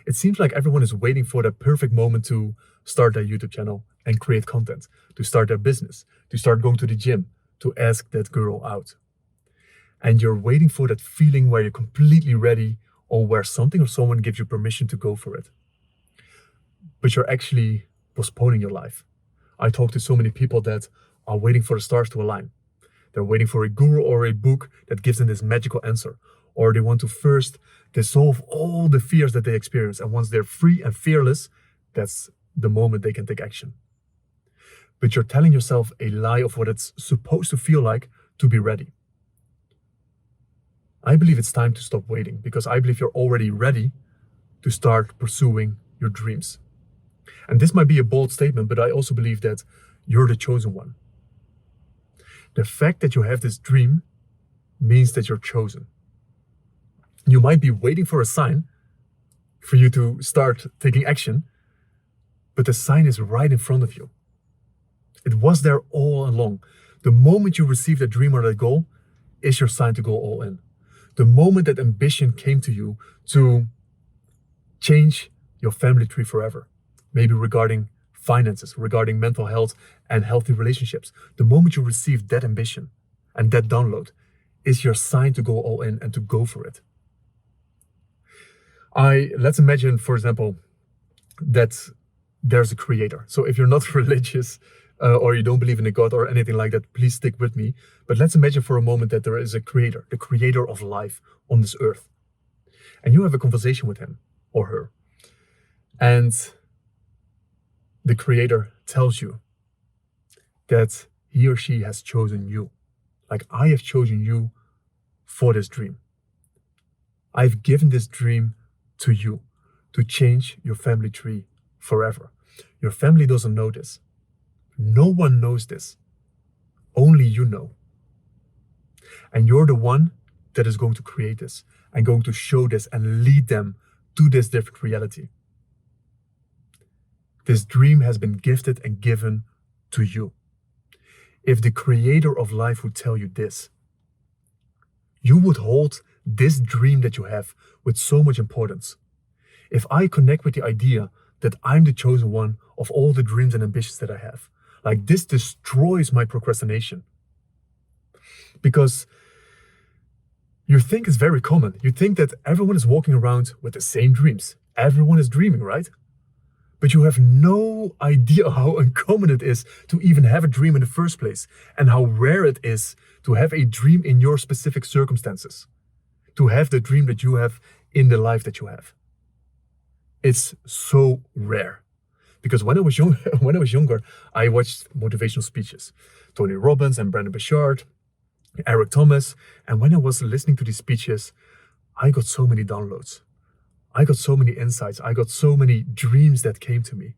It seems like everyone is waiting for that perfect moment to start their YouTube channel and create content, to start their business, to start going to the gym, to ask that girl out. And you're waiting for that feeling where you're completely ready, or where something or someone gives you permission to go for it. But you're actually postponing your life. I talk to so many people that are waiting for the stars to align. They're waiting for a guru or a book that gives them this magical answer. Or they want to first dissolve all the fears that they experience. And once they're free and fearless, that's the moment they can take action. But you're telling yourself a lie of what it's supposed to feel like to be ready. I believe it's time to stop waiting, because I believe you're already ready to start pursuing your dreams. And this might be a bold statement, but I also believe that you're the chosen one. The fact that you have this dream means that you're chosen. You might be waiting for a sign for you to start taking action, but the sign is right in front of you. It was there all along. The moment you receive that dream or that goal is your sign to go all in. The moment that ambition came to you to change your family tree forever, maybe regarding finances, regarding mental health and healthy relationships, the moment you receive that ambition and that download is your sign to go all in and to go for it. Let's imagine, for example, that there's a creator. So if you're not religious or you don't believe in a God or anything like that, please stick with me. But let's imagine for a moment that there is a creator, the creator of life on this earth. And you have a conversation with him or her. And the creator tells you that he or she has chosen you. Like, I have chosen you for this dream. I've given this dream to you to change your family tree forever. Your family doesn't know this. No one knows this. Only you know. And you're the one that is going to create this and going to show this and lead them to this different reality. This dream has been gifted and given to you. If the creator of life would tell you this, you would hold this dream that you have with so much importance. If I connect with the idea that I'm the chosen one of all the dreams and ambitions that I have, like, this destroys my procrastination. Because you think it's very common. You think that everyone is walking around with the same dreams. Everyone is dreaming, right? But you have no idea how uncommon it is to even have a dream in the first place, and how rare it is to have a dream in your specific circumstances, to have the dream that you have in the life that you have. It's so rare. Because when I was younger, I watched motivational speeches, Tony Robbins and Brendon Burchard, Eric Thomas, and when I was listening to these speeches, I got so many downloads. I got so many insights. I got so many dreams that came to me.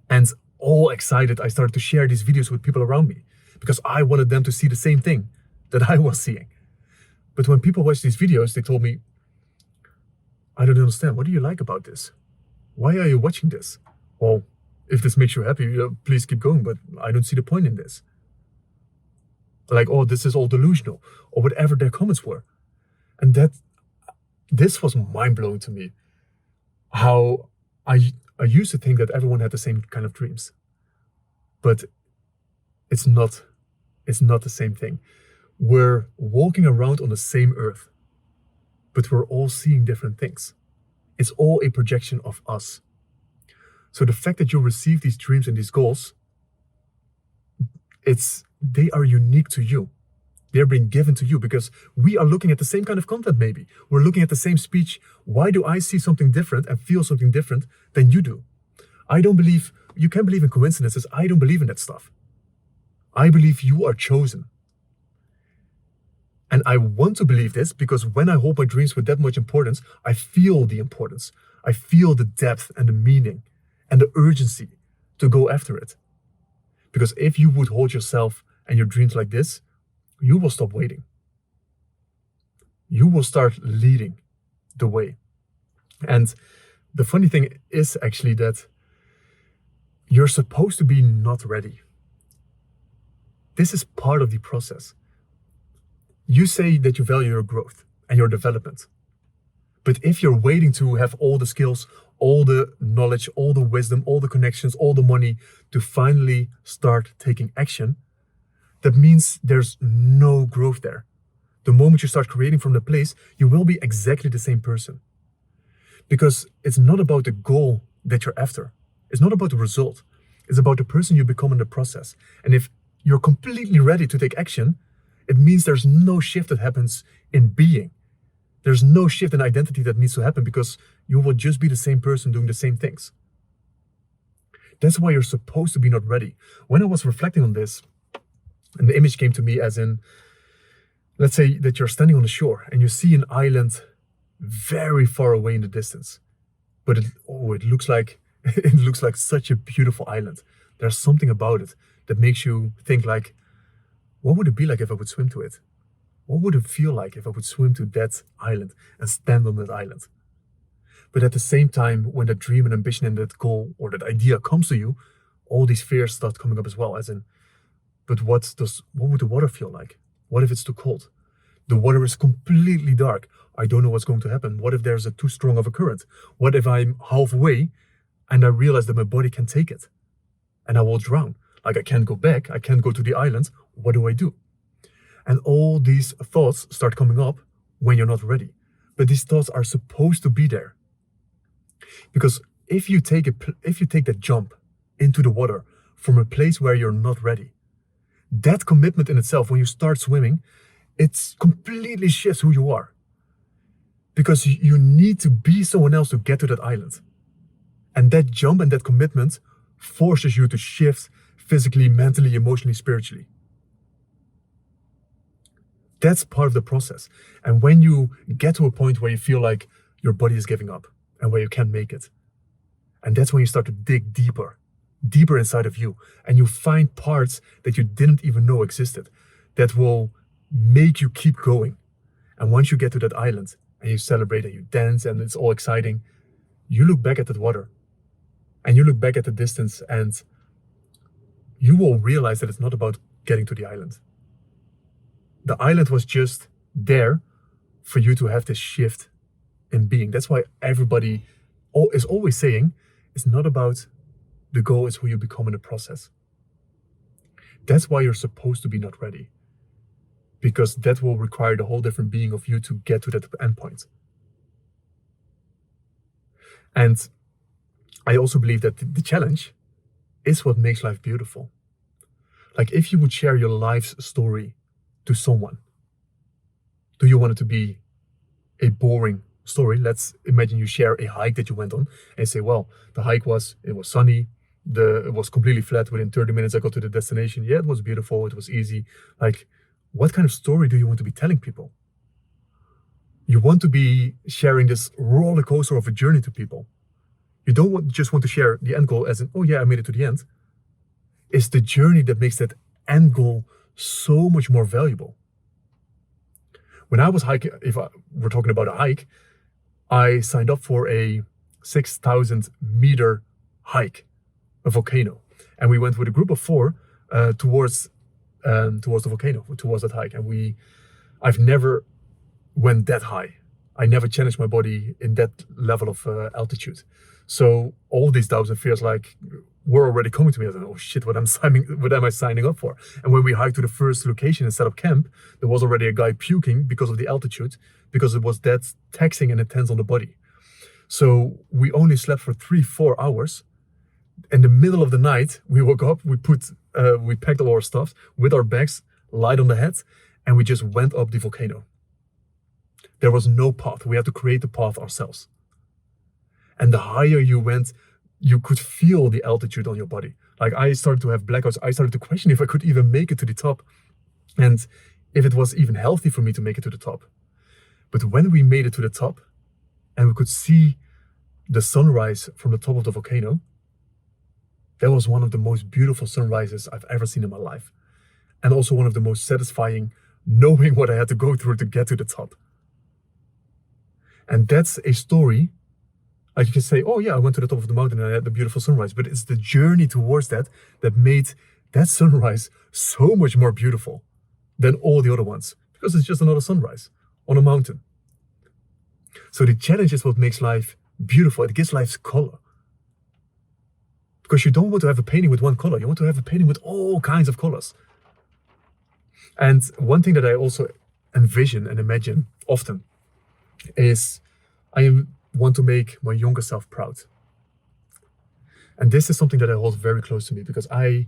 And all excited, I started to share these videos with people around me because I wanted them to see the same thing that I was seeing. But when people watched these videos, they told me, I don't understand. What do you like about this? Why are you watching this? Well, if this makes you happy, please keep going, but I don't see the point in this. Like, oh, this is all delusional, or whatever their comments were. And this was mind-blowing to me. How I used to think that everyone had the same kind of dreams. But it's not the same thing. We're walking around on the same earth, but we're all seeing different things. It's all a projection of us. So the fact that you receive these dreams and these goals, they are unique to you. They're being given to you because we are looking at the same kind of content maybe. We're looking at the same speech. Why do I see something different and feel something different than you do? You can't believe in coincidences. I don't believe in that stuff. I believe you are chosen. And I want to believe this because when I hold my dreams with that much importance, I feel the importance. I feel the depth and the meaning and the urgency to go after it. Because if you would hold yourself and your dreams like this, you will stop waiting. You will start leading the way. And the funny thing is actually that you're supposed to be not ready. This is part of the process. You say that you value your growth and your development. But if you're waiting to have all the skills, all the knowledge, all the wisdom, all the connections, all the money to finally start taking action, that means there's no growth there. The moment you start creating from the place, you will be exactly the same person. Because it's not about the goal that you're after. It's not about the result. It's about the person you become in the process. And if you're completely ready to take action, it means there's no shift that happens in being. There's no shift in identity that needs to happen, because you will just be the same person doing the same things. That's why you're supposed to be not ready. When I was reflecting on this, and the image came to me as in, let's say that you're standing on the shore and you see an island very far away in the distance, but it looks like it looks like such a beautiful island. There's something about it that makes you think like, what would it be like if I would swim to it? What would it feel like if I would swim to that island and stand on that island? But at the same time, when that dream and ambition and that goal or that idea comes to you, all these fears start coming up as well, as in, but what would the water feel like? What if it's too cold? The water is completely dark. I don't know what's going to happen. What if there's too strong of a current? What if I'm halfway and I realize that my body can take it and I will drown? Like, I can't go back. I can't go to the island. What do I do? And all these thoughts start coming up when you're not ready. But these thoughts are supposed to be there. Because if you take that jump into the water from a place where you're not ready, that commitment in itself, when you start swimming, it completely shifts who you are. Because you need to be someone else to get to that island. And that jump and that commitment forces you to shift physically, mentally, emotionally, spiritually. That's part of the process. And when you get to a point where you feel like your body is giving up and where you can't make it, and that's when you start to dig deeper inside of you, and you find parts that you didn't even know existed that will make you keep going. And once you get to that island and you celebrate and you dance and it's all exciting, you look back at that water and you look back at the distance, and you will realize that it's not about getting to the island. The island was just there for you to have this shift in being. That's why everybody is always saying it's not about the goal, it's who you become in the process. That's why you're supposed to be not ready, because that will require the whole different being of you to get to that endpoint. And I also believe that the challenge is what makes life beautiful. Like, if you would share your life's story to someone, do you want it to be a boring story? Let's imagine you share a hike that you went on and say, well, the hike was sunny, it was completely flat. Within 30 minutes I got to the destination. Yeah, it was beautiful, it was easy. Like, what kind of story do you want to be telling people? You want to be sharing this roller coaster of a journey to people. You don't just want to share the end goal as in, oh yeah, I made it to the end. It's the journey that makes that end goal so much more valuable. When I was hiking, we're talking about a hike, I signed up for a 6,000 meter hike, a volcano. And we went with a group of 4 towards the volcano, towards that hike. And I've never went that high. I never challenged my body in that level of altitude. So all these doubts and fears were already coming to me. I was like, oh shit, what am I signing up for? And when we hiked to the first location and set up camp, there was already a guy puking because of the altitude, because it was that taxing and intense on the body. So we only slept for 3-4 hours. In the middle of the night, we woke up, we packed all our stuff with our bags, light on the head, and we just went up the volcano. There was no path. We had to create the path ourselves. And the higher you went, you could feel the altitude on your body. Like, I started to have blackouts. I started to question if I could even make it to the top, and if it was even healthy for me to make it to the top. But when we made it to the top and we could see the sunrise from the top of the volcano, that was one of the most beautiful sunrises I've ever seen in my life. And also one of the most satisfying, knowing what I had to go through to get to the top. And that's a story. Like, you can say, oh yeah, I went to the top of the mountain and I had the beautiful sunrise, but it's the journey towards that made that sunrise so much more beautiful than all the other ones, because it's just another sunrise on a mountain. So the challenge is what makes life beautiful. It gives life color. Because you don't want to have a painting with one color. You want to have a painting with all kinds of colors. And one thing that I also envision and imagine often is I want to make my younger self proud. And this is something that I hold very close to me because I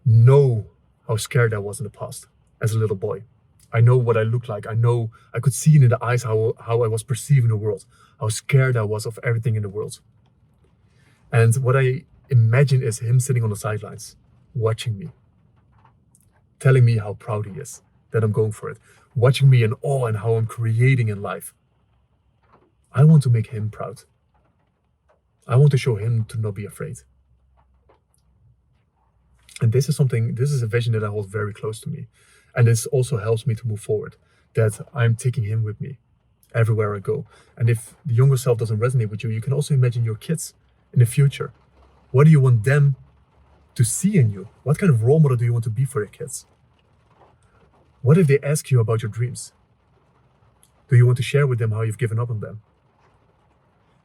know how scared I was in the past as a little boy. I know what I look like. I know I could see in the eyes how I was perceiving the world, how scared I was of everything in the world. And what I imagine is him sitting on the sidelines, watching me, telling me how proud he is that I'm going for it, watching me in awe and how I'm creating in life. I want to make him proud. I want to show him to not be afraid. And this is a vision that I hold very close to me. And this also helps me to move forward, that I'm taking him with me everywhere I go. And if the younger self doesn't resonate with you, you can also imagine your kids in the future. What do you want them to see in you? What kind of role model do you want to be for your kids? What if they ask you about your dreams? Do you want to share with them how you've given up on them?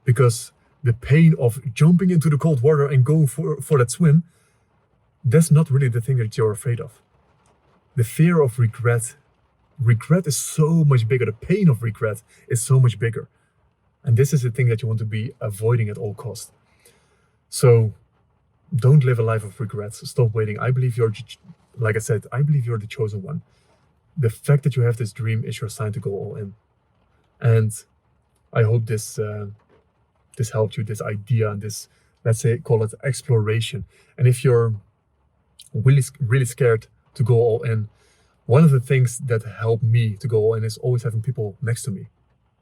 Because the pain of jumping into the cold water and going for that swim, that's not really the thing that you're afraid of. The fear of regret is so much bigger. The pain of regret is so much bigger. And this is the thing that you want to be avoiding at all costs. So don't live a life of regrets. Stop waiting. I believe like I said, I believe you're the chosen one. The fact that you have this dream is your sign to go all in. And I hope this helped you, this idea, and this, let's say, call it exploration. And if you're really scared to go all in, one of the things that helped me to go all in is always having people next to me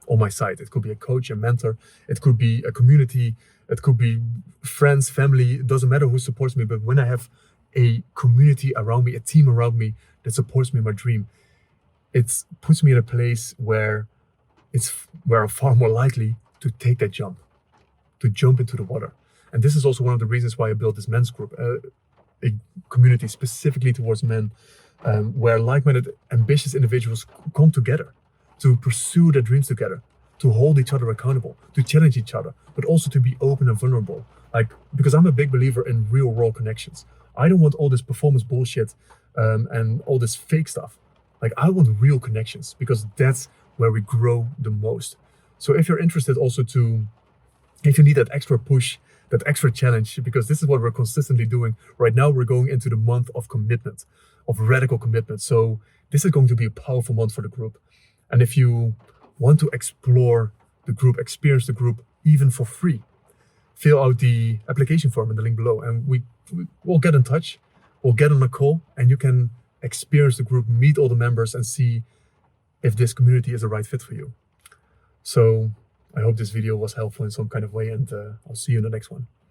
on my side. It could be a coach, a mentor, it could be a community, it could be friends, family, it doesn't matter who supports me. But when I have a community around me, a team around me that supports me in my dream, it puts me in a place where I'm far more likely to take that jump, to jump into the water. And this is also one of the reasons why I built this men's group, a community specifically towards men, where like-minded, ambitious individuals come together to pursue their dreams together, to hold each other accountable, to challenge each other, but also to be open and vulnerable. Because I'm a big believer in real world connections. I don't want all this performance bullshit and all this fake stuff. I want real connections, because that's where we grow the most. So if you're interested also if you need that extra push, that extra challenge, because this is what we're consistently doing. Right now, we're going into the month of commitment, of radical commitment. So this is going to be a powerful month for the group. And if you want to explore the group, experience the group, even for free, fill out the application form in the link below, and we'll get in touch. We'll get on a call, and you can experience the group, meet all the members, and see if this community is the right fit for you. So I hope this video was helpful in some kind of way, and I'll see you in the next one.